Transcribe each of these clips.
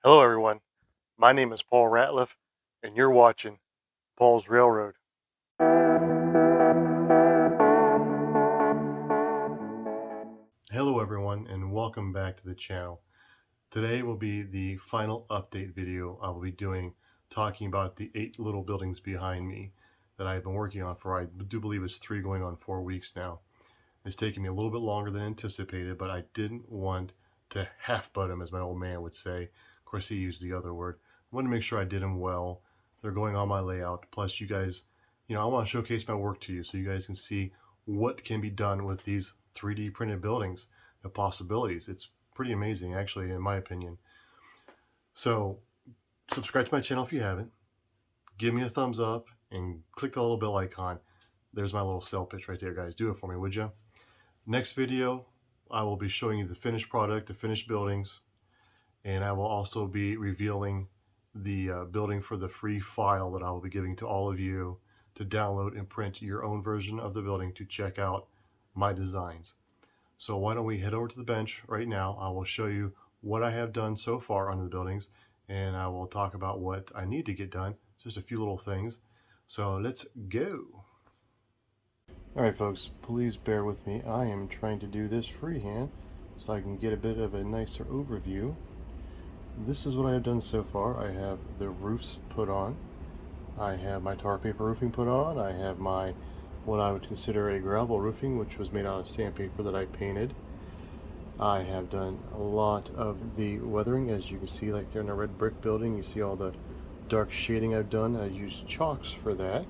Hello, everyone. My name is Paul Ratliff, and you're watching Paul's Railroad. Hello, everyone, and welcome back to the channel. Today will be the final update video I will be doing, talking about the 8 little buildings behind me that I've been working on for, I do believe it's 3 going on 4 weeks now. It's taken me a little bit longer than anticipated, but I didn't want to half-butt them, as my old man would say. Of course, he used the other word. I wanted to make sure I did them well. They're going on my layout. Plus, you guys, I want to showcase my work to you so you guys can see what can be done with these 3D printed buildings, the possibilities. It's pretty amazing, actually, in my opinion. So, subscribe to my channel if you haven't. Give me a thumbs up and click the little bell icon. There's my little sale pitch right there, guys. Do it for me, would you? Next video, I will be showing you the finished product, the finished buildings, and I will also be revealing the building for the free file that I will be giving to all of you to download and print your own version of the building to check out my designs. So why don't we head over to the bench right now. I will show you what I have done so far on the buildings, and I will talk about what I need to get done, just a few little things. So let's go. Alright folks, please bear with me. I am trying to do this freehand so I can get a bit of a nicer overview. This is what I have done so far. I have the roofs put on. I have my tar paper roofing put on. I have my, what I would consider a gravel roofing, which was made out of sandpaper that I painted. I have done a lot of the weathering, as you can see, like there in the red brick building. You see all the dark shading I've done. I used chalks for that.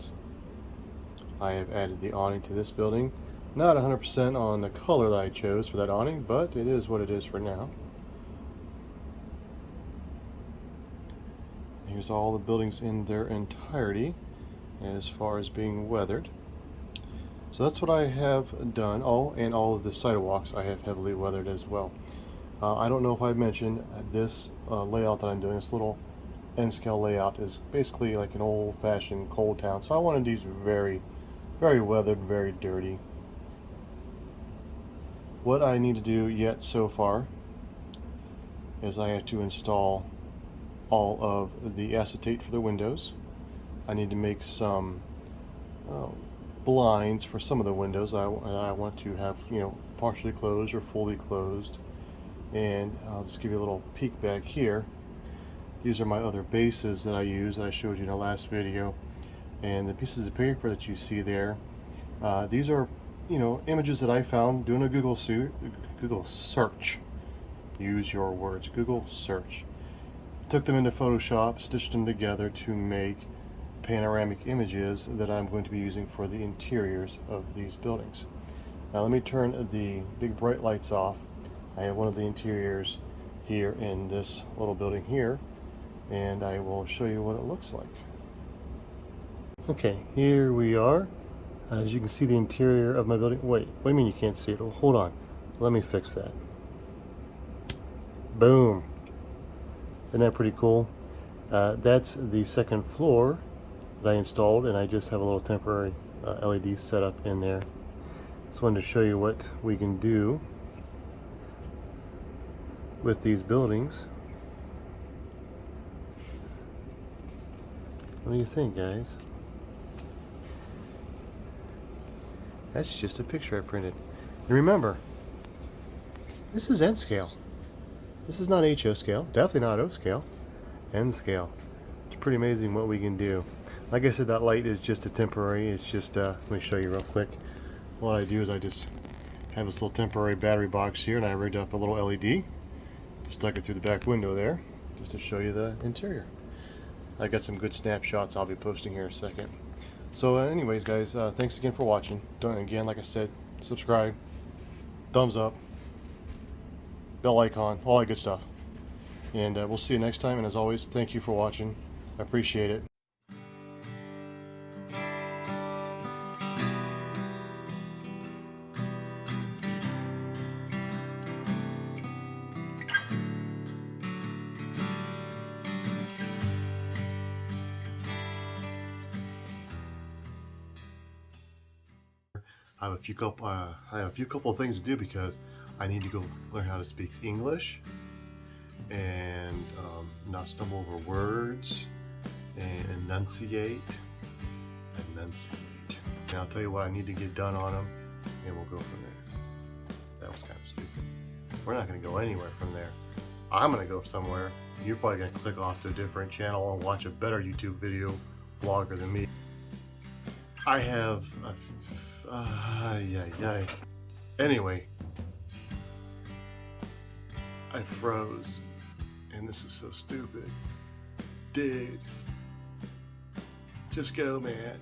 I have added the awning to this building. Not 100% on the color that I chose for that awning, but it is what it is for now. Here's all the buildings in their entirety as far as being weathered. So that's what I have done. Oh, and all of the sidewalks I have heavily weathered as well. I don't know if I mentioned this layout that I'm doing, this little N-scale layout is basically like an old-fashioned coal town. So I wanted these very weathered, very dirty. What I need to do yet so far is I have to install all of the acetate for the windows. I need to make some blinds for some of the windows. I want to have, partially closed or fully closed. And I'll just give you a little peek back here. These are my other bases that I use that I showed you in the last video. And the pieces of paper that you see there, these are, images that I found doing a Google search. Use your words, Google search. Took them into Photoshop, stitched them together to make panoramic images that I'm going to be using for the interiors of these buildings. Now let me turn the big bright lights off. I have one of the interiors here in this little building here, and I will show you what it looks like. Okay, here we are. As you can see the interior of my building. Wait, what do you mean you can't see it? Well, hold on. Let me fix that. Boom. Isn't that pretty cool? That's the second floor that I installed, and I just have a little temporary LED setup in there. Just wanted to show you what we can do with these buildings. What do you think, guys? That's just a picture I printed. And remember, this is N scale. This is not HO scale, definitely not O scale, N scale. It's pretty amazing what we can do. Like I said, that light is just a temporary. It's just, let me show you real quick. What I do is I just have this little temporary battery box here, and I rigged up a little LED. Just stuck it through the back window there, just to show you the interior. I got some good snapshots I'll be posting here in a second. So anyways, guys, thanks again for watching. Again, like I said, subscribe, thumbs up, bell icon, all that good stuff. And we'll see you next time. And as always, thank you for watching. I appreciate it. I have a few couple of things to do because I need to go learn how to speak English and not stumble over words and enunciate. And I'll tell you what I need to get done on them, and we'll go from there. That was kind of stupid. We're not going to go anywhere from there. I'm going to go somewhere. You're probably going to click off to a different channel and watch a better YouTube video vlogger than me. I have Anyway, I froze, and this is so stupid. Dude, just go, man.